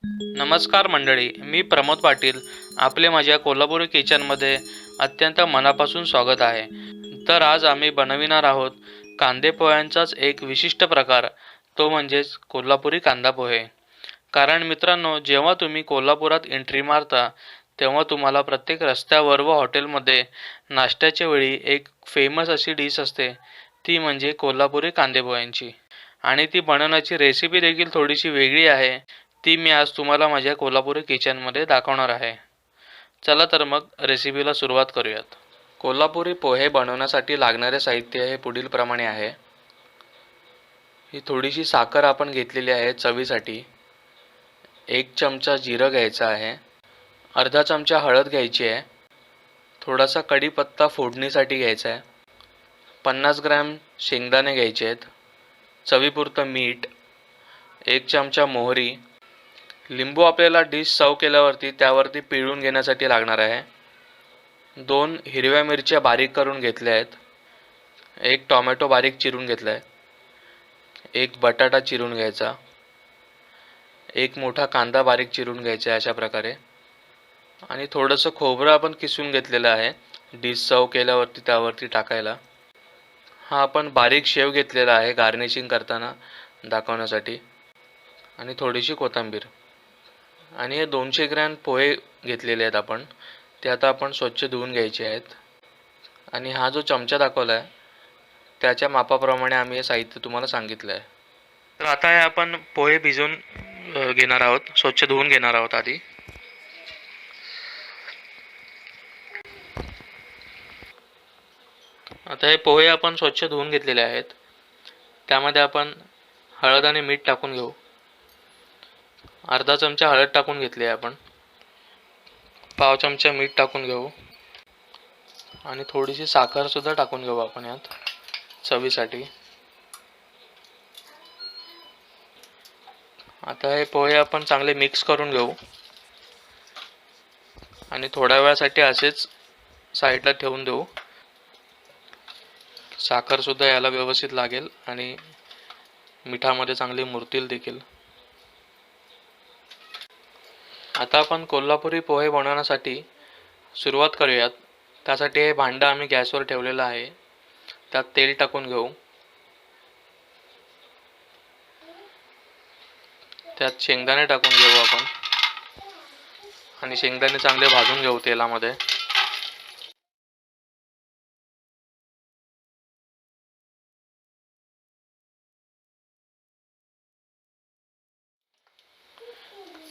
नमस्कार मंडळी, मी प्रमोद पाटील. आपले माझ्या कोल्हापुरी किचनमध्ये अत्यंत मनापासून स्वागत आहे. तर आज आम्ही बनविणार आहोत कांदे पोह्यांचाच एक विशिष्ट प्रकार, तो म्हणजेच कोल्हापुरी कांदा पोहे. कारण मित्रांनो, जेव्हा तुम्ही कोल्हापुरात एंट्री मारता, तेव्हा तुम्हाला प्रत्येक रस्त्यावर व हॉटेलमध्ये नाश्त्याच्या वेळी एक फेमस अशी डिश असते, ती म्हणजे कोल्हापुरी कांदे पोह्यांची. आणि ती बनवण्याची रेसिपी देखील थोडीशी वेगळी आहे. ती मी आज तुम्हाला माझ्या कोल्हापुरी किचनमध्ये दाखवणार आहे. चला तर मग रेसिपीला सुरुवात करूयात. कोल्हापुरी पोहे बनवण्यासाठी लागणारे साहित्य हे पुढीलप्रमाणे आहे. ही थोडीशी साखर आपण घेतलेली आहे चवीसाठी. 1 चमचा जिरं घ्यायचं आहे. अर्धा चमचा हळद घ्यायची आहे. थोडासा कढीपत्ता फोडणीसाठी घ्यायचा आहे. 50 ग्रॅम शेंगदाणे घ्यायचे आहेत. चवीपुरतं मीठ, 1 चमचा मोहरी. लिंबू आपल्याला डिश सर्व केल्यावरती त्यावरती पिळून घेण्यासाठी लागणार आहे. 2 हिरव्या मिरच्या बारीक करून घेतल्या आहेत. 1 टोमॅटो बारीक चिरून घेतला आहे. 1 बटाटा चिरून घ्यायचा. 1 मोठा कांदा बारीक चिरून घ्यायचा आहे अशा प्रकारे. आणि थोडंसं खोबरं आपण किसून घेतलेलं आहे डिश सर्व केल्यावरती त्यावरती टाकायला. हा आपण बारीक शेव घेतलेला आहे गार्निशिंग करताना दाखवण्यासाठी. आणि थोडीशी कोथिंबीर. आणि हे 200 ग्रॅम पोहे घेतलेले आहेत आपण. ते आता आपण स्वच्छ धुवून घ्यायचे आहेत. आणि हा जो चमचा दाखवला आहे त्याच्या मापाप्रमाणे आम्ही हे साहित्य तुम्हाला सांगितलं आहे. तर आता हे आपण पोहे भिजवून घेणार आहोत, स्वच्छ धुवून घेणार आहोत आधी. आता हे पोहे आपण स्वच्छ धुवून घेतलेले आहेत. त्यामध्ये आपण हळद आणि मीठ टाकून घेऊ. अर्धा चमचा हळद टाकून घेतली आहे आपण. पाव चमचा मीठ टाकून घेऊ. आणि थोडीशी साखर सुद्धा टाकून घेऊ आपण यात चवीसाठी. आता हे पोहे आपण चांगले मिक्स करून घेऊ. आणि थोड्या वेळासाठी असेच साईडला ठेवून देऊ. साखर सुद्धा याला व्यवस्थित लागेल आणि मिठामध्ये चांगले मुरतील देखील. आता आपण कोल्हापुरी पोहे बनवण्यासाठी सुरुवात करूयात. त्यासाठी हे भांडं आम्ही गॅसवर ठेवलेलं आहे. त्यात तेल टाकून घेऊ. त्यात शेंगदाणे टाकून घेऊ आपण. आणि शेंगदाणे चांगले भाजून घेऊ तेलामध्ये.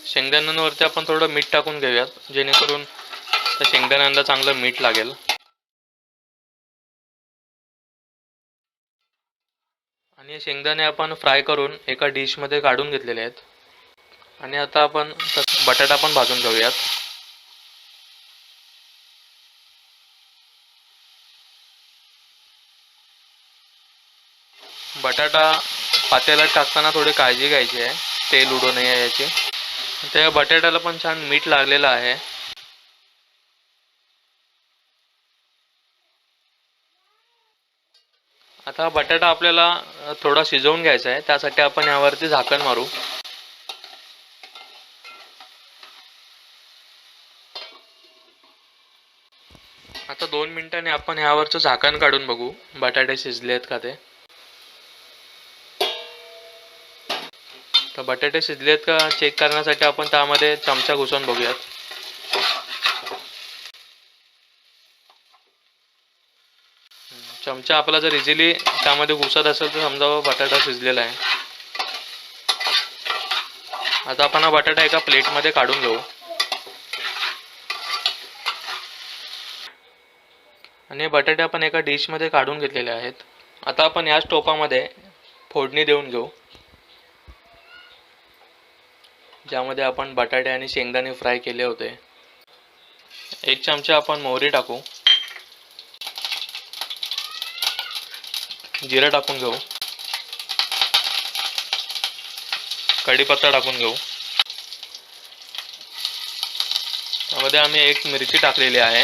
शेंगदाण्यांवरती आपण थोडं मीठ टाकून घेऊयात जेणेकरून त्या शेंगदाण्यांना चांगलं मीठ लागेल. आणि हे शेंगदाणे आपण फ्राय करून एका डिशमध्ये काढून घेतलेले आहेत. आणि आता आपण बटाटा पण भाजून घेऊयात. बटाटा पातेल्यात टाकताना थोडी काळजी घ्यायची आहे, तेल उडू नये याची. त्या बटाट्याला पण छान मीठ लागलेलं आहे. आता बटाटा आपल्याला थोडा शिजवून घ्यायचा आहे. त्यासाठी आपण यावरती झाकण मारू. आता 2 मिनिटांनी आपण यावरचं झाकण काढून बघू बटाटे शिजले आहेत का ते. तर बटाटे शिजलेत का चेक करण्यासाठी आपण त्यामध्ये चमचा घुसवून बघूयात. चमचा आपला जर इझिली त्यामध्ये घुसत असेल तर समजा बटाटा शिजलेला आहे. आता आपण हा बटाटा एका प्लेटमध्ये काढून घेऊ. आणि बटाटे आपण एका डिशमध्ये काढून घेतलेले आहेत. आता आपण याच टोपामध्ये फोडणी देऊन घेऊ, ज्यामध्ये आपण बटाटे आणि शेंगदाणे फ्राय केले होते. 1 चमचा आपण मोहरी टाकू. जिरं टाकून घेऊ. कढीपत्ता टाकून घेऊ. त्यामध्ये आम्ही 1 मिरची टाकलेली आहे.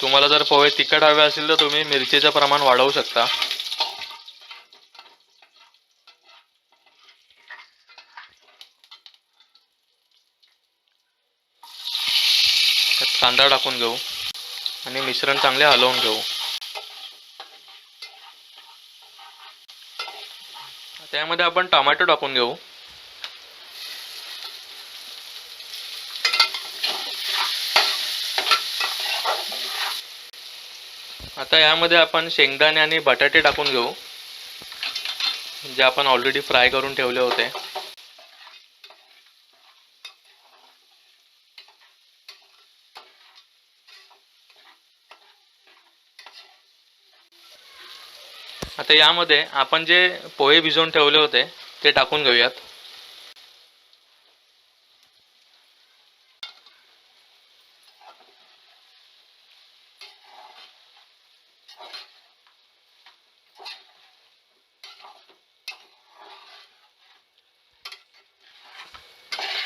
तुम्हाला जर पोहे तिखट हवे असेल तर तुम्ही मिरचीचं प्रमाण वाढवू शकता. कांदा टाकून घेऊ आणि मिश्रण चांगले हलवून घेऊ. त्यामध्ये आपण टोमॅटो टाकून घेऊ. आता यामध्ये आपण शेंगदाणे आणि बटाटे टाकून घेऊ, जे आपण ऑलरेडी फ्राय करून ठेवले होते. आता यामध्ये आपण जे पोहे भिजवून ठेवले होते ते टाकून घेऊयात.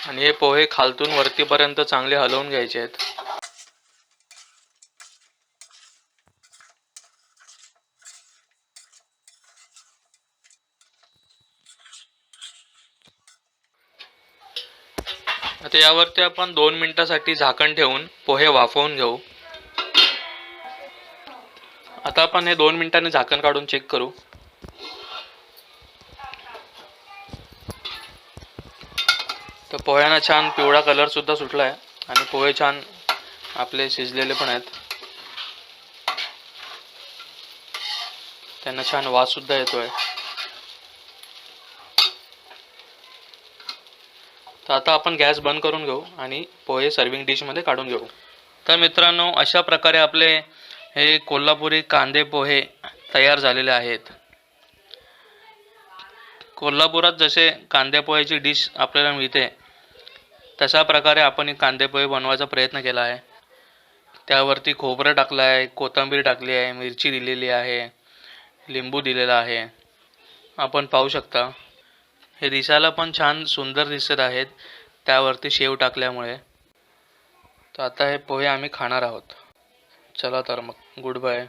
आणि हे पोहे खालतून वरतीपर्यंत चांगले हलवून घ्यायचे आहेत. आता यावरती आपण 2 मिनिटांसाठी झाकण ठेवून पोहे वाफवून घेऊ. आता आपण हे 2 मिनिटांनी झाकण काढून चेक करू. तर पोह्यांना छान पिवळा कलर सुद्धा सुटला आहे आणि पोहे छान आपले शिजलेले पण आहेत. त्यांना छान वास सुद्धा येतोय. तर आता आपण गॅस बंद करून घेऊ आणि पोहे सर्विंग डिशमध्ये काढून घेऊ. तर मित्रांनो, अशा प्रकारे आपले हे कोल्हापुरी कांदे पोहे तयार झालेले आहेत. कोल्हापुरात जसे कांदे पोह्याची डिश आपल्याला मिळते तशा प्रकारे आपण कांदे पोहे बनवायचा प्रयत्न केला आहे. त्यावरती खोबरं टाकलं आहे, कोथिंबीर टाकली आहे, मिरची दिलेली आहे, लिंबू दिलेला आहे. आपण पाहू शकता हे दिसायला पण छान सुंदर दिसत आहेत त्यावरती शेव टाकल्यामुळे. तर आता हे पोहे आम्ही खाणार आहोत. चला तर मग, गुड बाय.